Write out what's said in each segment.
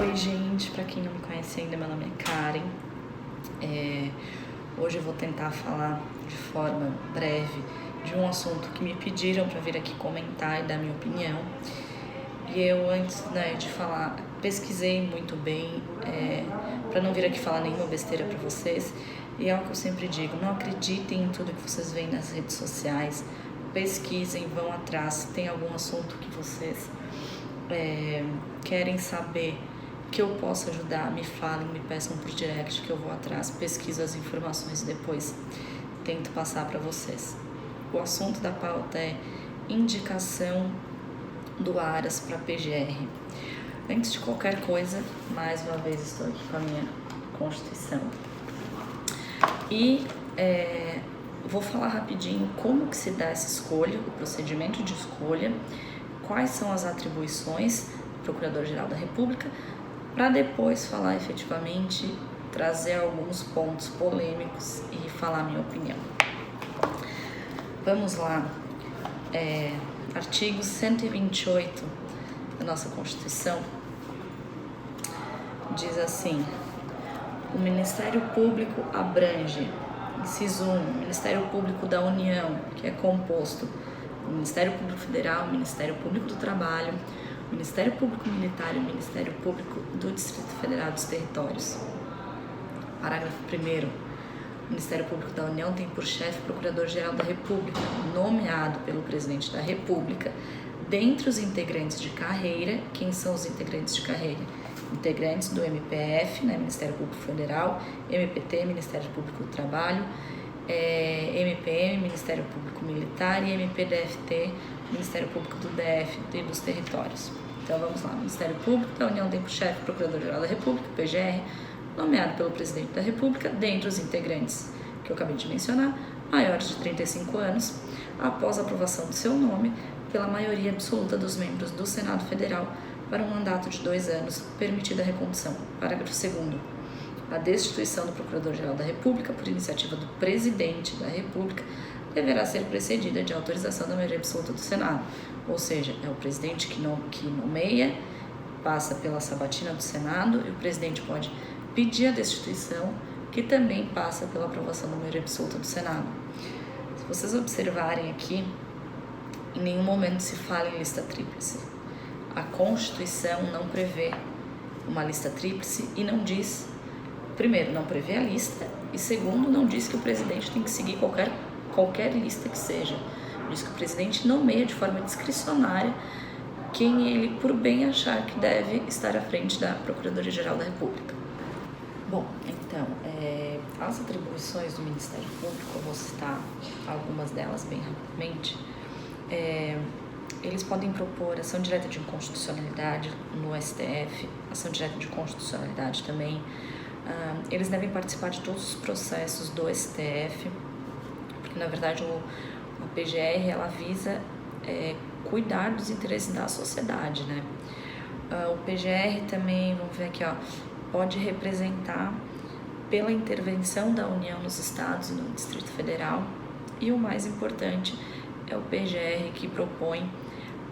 Oi, gente, para quem não me conhece ainda, meu nome é Karen. Hoje eu vou tentar falar de forma breve de um assunto que me pediram para vir aqui comentar e dar minha opinião. E eu, antes de falar, pesquisei muito bem para não vir aqui falar nenhuma besteira para vocês. E é o que eu sempre digo, não acreditem em tudo que vocês veem nas redes sociais. Pesquisem, vão atrás. Se tem algum assunto que vocês querem saber que eu possa ajudar, me falem, me peçam por direct que eu vou atrás, pesquiso as informações e depois tento passar para vocês. O assunto da pauta é indicação do Aras para PGR. Antes de qualquer coisa, mais uma vez estou aqui com a minha Constituição e vou falar rapidinho como que se dá essa escolha, o procedimento de escolha, quais são as atribuições do Procurador-Geral da República, para depois falar efetivamente, trazer alguns pontos polêmicos e falar minha opinião. Vamos lá. Artigo 128 da nossa Constituição diz assim: o Ministério Público abrange, inciso 1, o Ministério Público da União, que é composto do Ministério Público Federal, Ministério Público do Trabalho, Ministério Público Militar e Ministério Público do Distrito Federal dos Territórios. Parágrafo 1º. O Ministério Público da União tem por chefe o Procurador-Geral da República, nomeado pelo Presidente da República. Dentre os integrantes de carreira, quem são os integrantes de carreira? Integrantes do MPF, Ministério Público Federal, MPT, Ministério Público do Trabalho, MPM, Ministério Público Militar, e MPDFT, Ministério Público do DF e dos Territórios. Então vamos lá, o Ministério Público da União tem por chefe o Procurador-Geral da República, PGR, nomeado pelo Presidente da República, dentre os integrantes que eu acabei de mencionar, maiores de 35 anos, após a aprovação do seu nome pela maioria absoluta dos membros do Senado Federal para um mandato de 2 anos, permitida a recondução. Parágrafo 2º. A destituição do Procurador-Geral da República por iniciativa do Presidente da República deverá ser precedida de autorização da maioria absoluta do Senado, ou seja, é o Presidente que nomeia, passa pela sabatina do Senado, e o Presidente pode pedir a destituição, que também passa pela aprovação da maioria absoluta do Senado. Se vocês observarem aqui, em nenhum momento se fala em lista tríplice. A Constituição não prevê uma lista tríplice e não diz, primeiro, não prevê a lista, e segundo, não diz que o presidente tem que seguir qualquer lista que seja. Diz que o presidente nomeia de forma discricionária quem ele, por bem achar que deve estar à frente da Procuradoria-Geral da República. Bom, então, as atribuições do Ministério Público, eu vou citar algumas delas bem rapidamente. Eles podem propor ação direta de inconstitucionalidade no STF, ação direta de constitucionalidade também. Eles devem participar de todos os processos do STF, porque na verdade a PGR ela visa cuidar dos interesses da sociedade, né? O PGR também, vamos ver aqui, pode representar pela intervenção da União nos estados e no Distrito Federal, e o mais importante é o PGR que propõe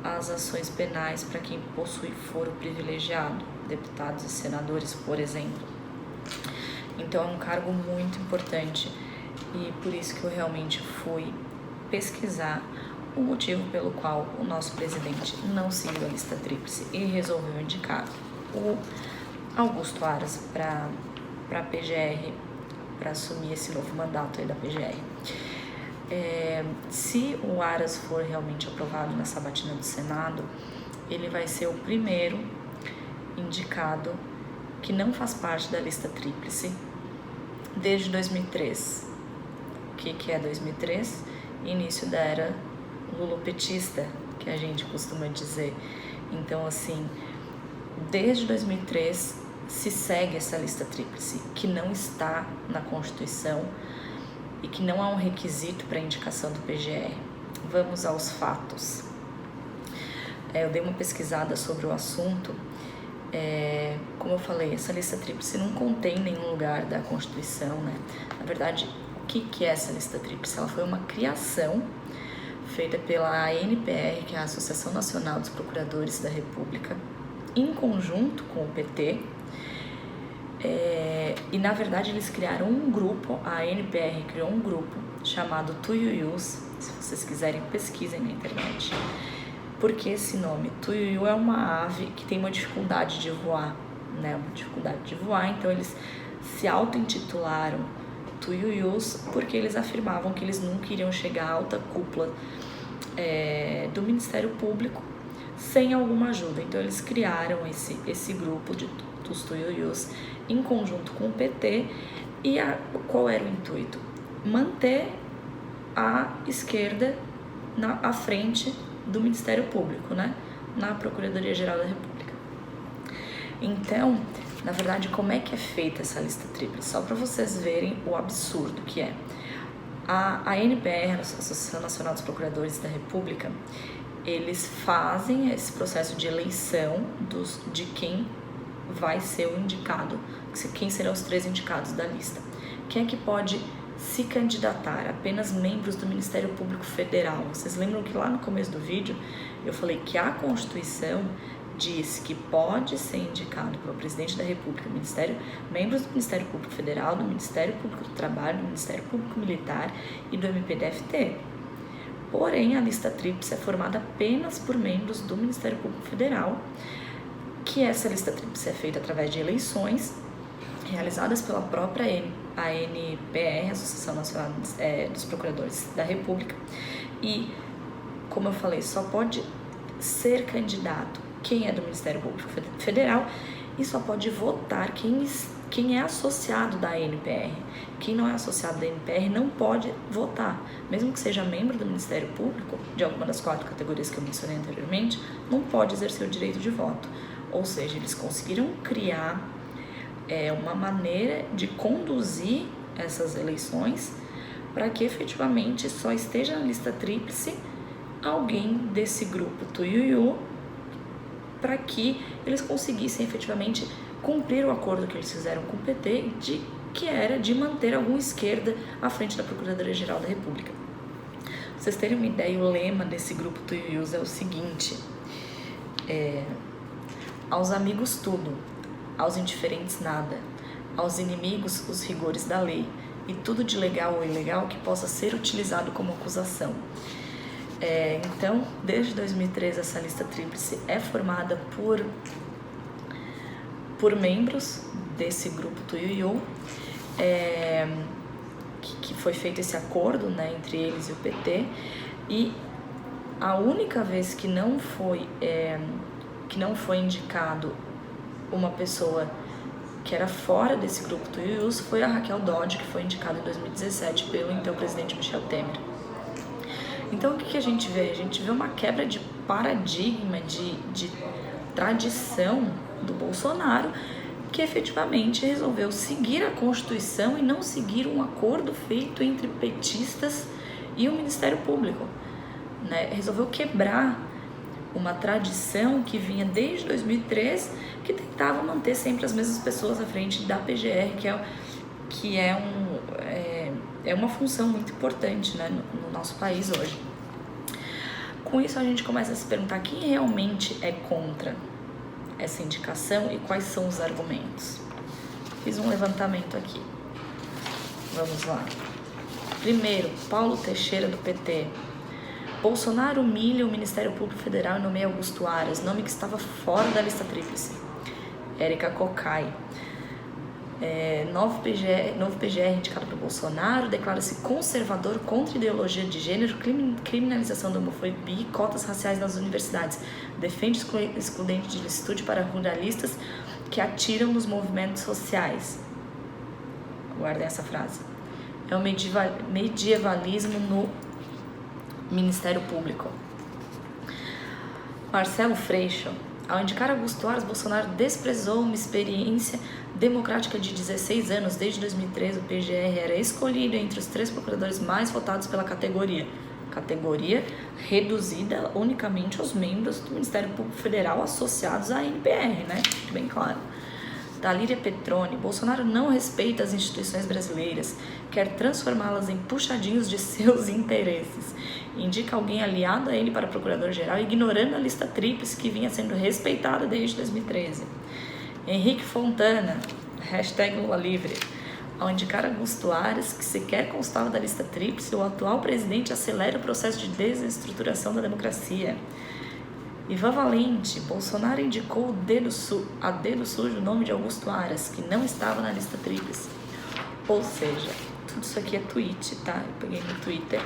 as ações penais para quem possui foro privilegiado, deputados e senadores, por exemplo. Então é um cargo muito importante e por isso que eu realmente fui pesquisar o motivo pelo qual o nosso presidente não seguiu a lista tríplice e resolveu indicar o Augusto Aras para a PGR, para assumir esse novo mandato aí da PGR. Se o Aras for realmente aprovado na sabatina do Senado, ele vai ser o primeiro indicado que não faz parte da lista tríplice desde 2003. O que é 2003? Início da era lulopetista, que a gente costuma dizer. Então, assim, desde 2003 se segue essa lista tríplice, que não está na Constituição e que não há um requisito para a indicação do PGR. Vamos aos fatos. Eu dei uma pesquisada sobre o assunto. Como eu falei, essa lista tríplice não contém nenhum lugar da Constituição, né? Na verdade, o que é essa lista tríplice? Ela foi uma criação feita pela ANPR, que é a Associação Nacional dos Procuradores da República, em conjunto com o PT, e na verdade eles criaram um grupo, a NPR criou um grupo chamado Tuiuius, se vocês quiserem pesquisem na internet. Porque esse nome, tuiuiu, é uma ave que tem uma dificuldade de voar, né? Uma dificuldade de voar, então eles se auto-intitularam tuiuius porque eles afirmavam que eles nunca iriam chegar à alta cúpula do Ministério Público sem alguma ajuda. Então eles criaram esse grupo dos tuiuius em conjunto com o PT e qual era o intuito? Manter a esquerda à frente do Ministério Público, né? Na Procuradoria-Geral da República. Então, na verdade, como é que é feita essa lista tríplice? Só para vocês verem o absurdo que é. A NPR, a Associação Nacional dos Procuradores da República, eles fazem esse processo de eleição de quem vai ser o indicado, quem serão os 3 indicados da lista. Quem é que pode se candidatar? Apenas membros do Ministério Público Federal. Vocês lembram que lá no começo do vídeo eu falei que a Constituição diz que pode ser indicado pelo Presidente da República, membros do Ministério Público Federal, do Ministério Público do Trabalho, do Ministério Público Militar e do MPDFT. Porém, a lista tríplice é formada apenas por membros do Ministério Público Federal, que essa lista tríplice é feita através de eleições realizadas pela própria ANPR, Associação Nacional dos Procuradores da República, e, como eu falei, só pode ser candidato quem é do Ministério Público Federal e só pode votar quem é associado da ANPR. Quem não é associado da ANPR não pode votar, mesmo que seja membro do Ministério Público, de alguma das 4 categorias que eu mencionei anteriormente, não pode exercer o direito de voto. Ou seja, eles conseguiram criar uma maneira de conduzir essas eleições para que efetivamente só esteja na lista tríplice alguém desse grupo tuiuiu, para que eles conseguissem efetivamente cumprir o acordo que eles fizeram com o PT, que era de manter alguma esquerda à frente da Procuradoria-Geral da República. Pra vocês terem uma ideia, o lema desse grupo tuiuius é o seguinte: aos amigos tudo, aos indiferentes nada, aos inimigos os rigores da lei, e tudo de legal ou ilegal que possa ser utilizado como acusação. Então, desde 2013, essa lista tríplice é formada por membros desse grupo tuiuiu, que foi feito esse acordo, né, entre eles e o PT, e a única vez que não foi indicado uma pessoa que era fora desse grupo tuiuius foi a Raquel Dodge, que foi indicada em 2017 pelo então presidente Michel Temer. Então, o que a gente vê? A gente vê uma quebra de paradigma, de tradição do Bolsonaro, que efetivamente resolveu seguir a Constituição e não seguir um acordo feito entre petistas e o Ministério Público, né? Resolveu quebrar uma tradição que vinha desde 2003, que tentava manter sempre as mesmas pessoas à frente da PGR, que é uma função muito importante, né, no nosso país hoje. Com isso a gente começa a se perguntar quem realmente é contra essa indicação e quais são os argumentos. Fiz um levantamento aqui. Vamos lá. Primeiro, Paulo Teixeira, do PT. Bolsonaro humilha o Ministério Público Federal e nomeia Augusto Aras, nome que estava fora da lista tríplice. Érica Cocai. Novo PGR indicado por Bolsonaro, declara-se conservador contra ideologia de gênero, criminalização da homofobia e cotas raciais nas universidades. Defende excludente de licitude para ruralistas que atiram nos movimentos sociais. Guardem essa frase. É o medievalismo no Ministério Público. Marcelo Freixo. Ao indicar Augusto Aras, Bolsonaro desprezou uma experiência democrática de 16 anos. Desde 2013, o PGR era escolhido entre os 3 procuradores mais votados pela categoria reduzida unicamente aos membros do Ministério Público Federal associados à NPR, né? Fique bem claro. Talíria Petroni. Bolsonaro não respeita as instituições brasileiras, quer transformá-las em puxadinhos de seus interesses. indica alguém aliado a ele para procurador-geral, ignorando a lista tríplice que vinha sendo respeitada desde 2013. Henrique Fontana, #Lula Livre, ao indicar Augusto Aras, que sequer constava da lista tríplice, o atual presidente acelera o processo de desestruturação da democracia. Ivan Valente, Bolsonaro indicou a dedo sujo o nome de Augusto Aras, que não estava na lista tríplice. Ou seja, tudo isso aqui é tweet, tá? Eu peguei no Twitter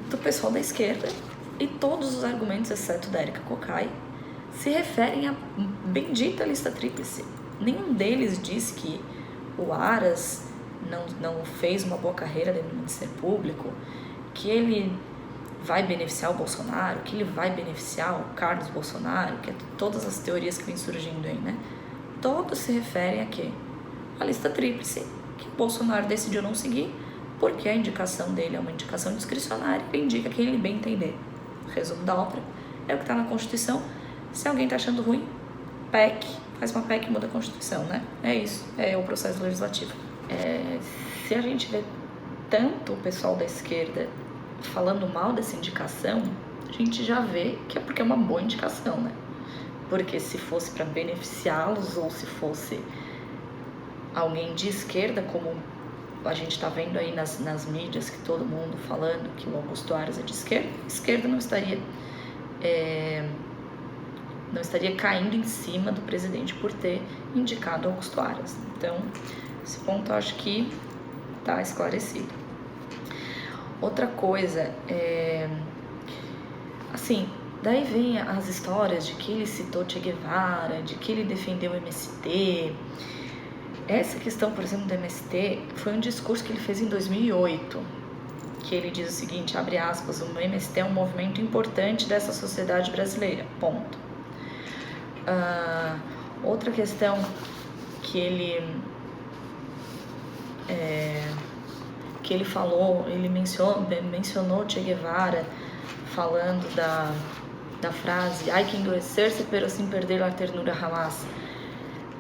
do pessoal da esquerda, e todos os argumentos, exceto da Érica Cocai, se referem à bendita lista tríplice. Nenhum deles diz que o Aras não fez uma boa carreira dentro do Ministério Público, que ele vai beneficiar o Bolsonaro, que ele vai beneficiar o Carlos Bolsonaro, que é todas as teorias que vêm surgindo aí, né? Todos se referem a quê? A lista tríplice, que o Bolsonaro decidiu não seguir, porque a indicação dele é uma indicação discricionária, ele indica quem ele bem entender. Resumo da ópera, é o que está na Constituição. Se alguém está achando ruim, PEC, faz uma PEC e muda a Constituição, né? É isso, é o processo legislativo. Se a gente vê tanto o pessoal da esquerda falando mal dessa indicação, a gente já vê que é porque é uma boa indicação, né? Porque se fosse para beneficiá-los, ou se fosse alguém de esquerda, como a gente está vendo aí nas mídias, que todo mundo falando que o Augusto Aras é de esquerda, a esquerda não estaria caindo em cima do presidente por ter indicado Augusto Aras. Então, esse ponto eu acho que está esclarecido. Outra coisa, assim, daí vem as histórias de que ele citou Che Guevara, de que ele defendeu o MST. Essa questão, por exemplo, do MST, foi um discurso que ele fez em 2008, que ele diz o seguinte, abre aspas, o MST é um movimento importante dessa sociedade brasileira, ponto. Outra questão que ele falou, ele mencionou Che Guevara, falando da frase "Hay que endurecer-se, pero sin perder la ternura jamás".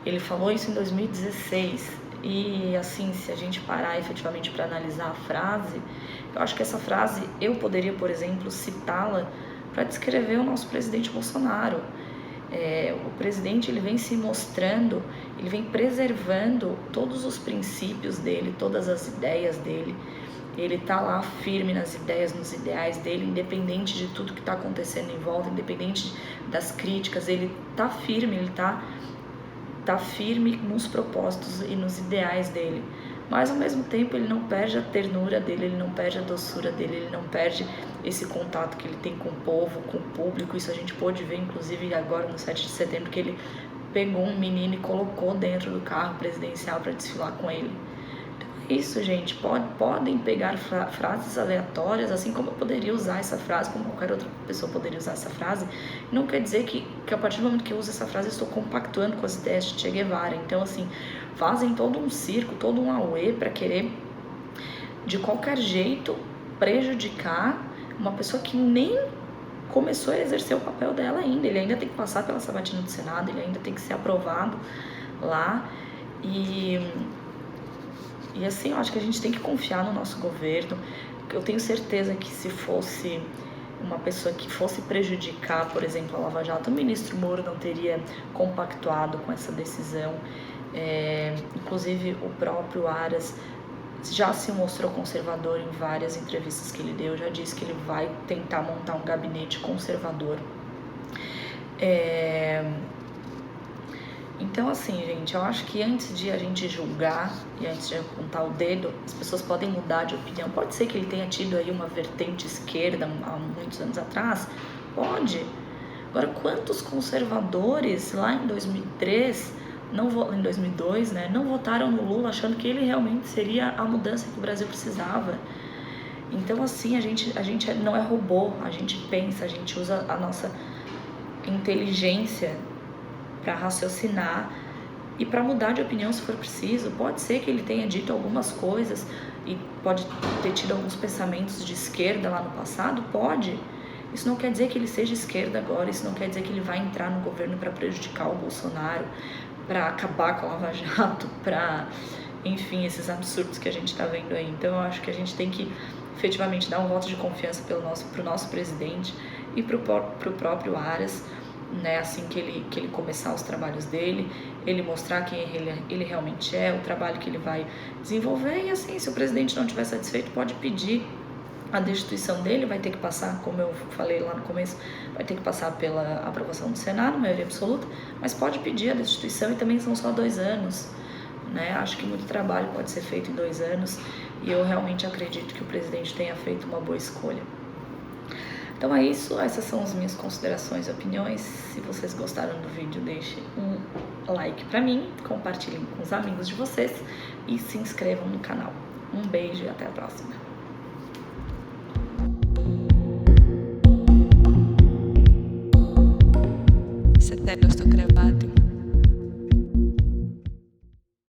Ele falou isso em 2016, e assim, se a gente parar efetivamente para analisar a frase, eu acho que essa frase, eu poderia, por exemplo, citá-la para descrever o nosso presidente Bolsonaro. O presidente, ele vem se mostrando, ele vem preservando todos os princípios dele, todas as ideias dele. Ele tá lá firme nas ideias, nos ideais dele, independente de tudo que está acontecendo em volta, independente das críticas, ele tá firme, ele tá firme nos propósitos e nos ideais dele. Mas, ao mesmo tempo, ele não perde a ternura dele, ele não perde a doçura dele, ele não perde esse contato que ele tem com o povo, com o público. Isso a gente pôde ver, inclusive, agora no 7 de setembro, que ele pegou um menino e colocou dentro do carro presidencial para desfilar com ele. Então é isso, gente. Podem pegar frases aleatórias, assim como eu poderia usar essa frase, como qualquer outra pessoa poderia usar essa frase. Não quer dizer que a partir do momento que eu uso essa frase, eu estou compactuando com as ideias de Che Guevara. Então, assim, fazem todo um circo, todo um auê para querer, de qualquer jeito, prejudicar uma pessoa que nem começou a exercer o papel dela ainda. Ele ainda tem que passar pela sabatina do Senado, ele ainda tem que ser aprovado lá. E assim, eu acho que a gente tem que confiar no nosso governo. Eu tenho certeza que se fosse uma pessoa que fosse prejudicar, por exemplo, a Lava Jato, o ministro Moro não teria compactuado com essa decisão. Inclusive, o próprio Aras já se mostrou conservador em várias entrevistas que ele deu, já disse que ele vai tentar montar um gabinete conservador. Então, assim, gente, eu acho que antes de a gente julgar e antes de apontar o dedo, as pessoas podem mudar de opinião. Pode ser que ele tenha tido aí uma vertente esquerda há muitos anos atrás, pode. Agora, quantos conservadores lá em 2003, em 2002, né, não votaram no Lula achando que ele realmente seria a mudança que o Brasil precisava? Então, assim, a gente não é robô, a gente pensa, a gente usa a nossa inteligência para raciocinar e para mudar de opinião se for preciso. Pode ser que ele tenha dito algumas coisas e pode ter tido alguns pensamentos de esquerda lá no passado, pode. Isso não quer dizer que ele seja esquerda agora, isso não quer dizer que ele vai entrar no governo para prejudicar o Bolsonaro, para acabar com a Lava Jato, para, enfim, esses absurdos que a gente está vendo aí. Então eu acho que a gente tem que efetivamente dar um voto de confiança pro nosso presidente e pro próprio Aras, né, assim que ele começar os trabalhos dele, ele mostrar quem ele realmente é, o trabalho que ele vai desenvolver, e assim, se o presidente não estiver satisfeito, pode pedir a destituição dele, vai ter que passar, como eu falei lá no começo, vai ter que passar pela aprovação do Senado, maioria absoluta, mas pode pedir a destituição, e também são só 2 anos, né? Acho que muito trabalho pode ser feito em 2 anos, e eu realmente acredito que o presidente tenha feito uma boa escolha. Então é isso, essas são as minhas considerações e opiniões. Se vocês gostaram do vídeo, deixe um like pra mim, compartilhem com os amigos de vocês e se inscrevam no canal. Um beijo e até a próxima.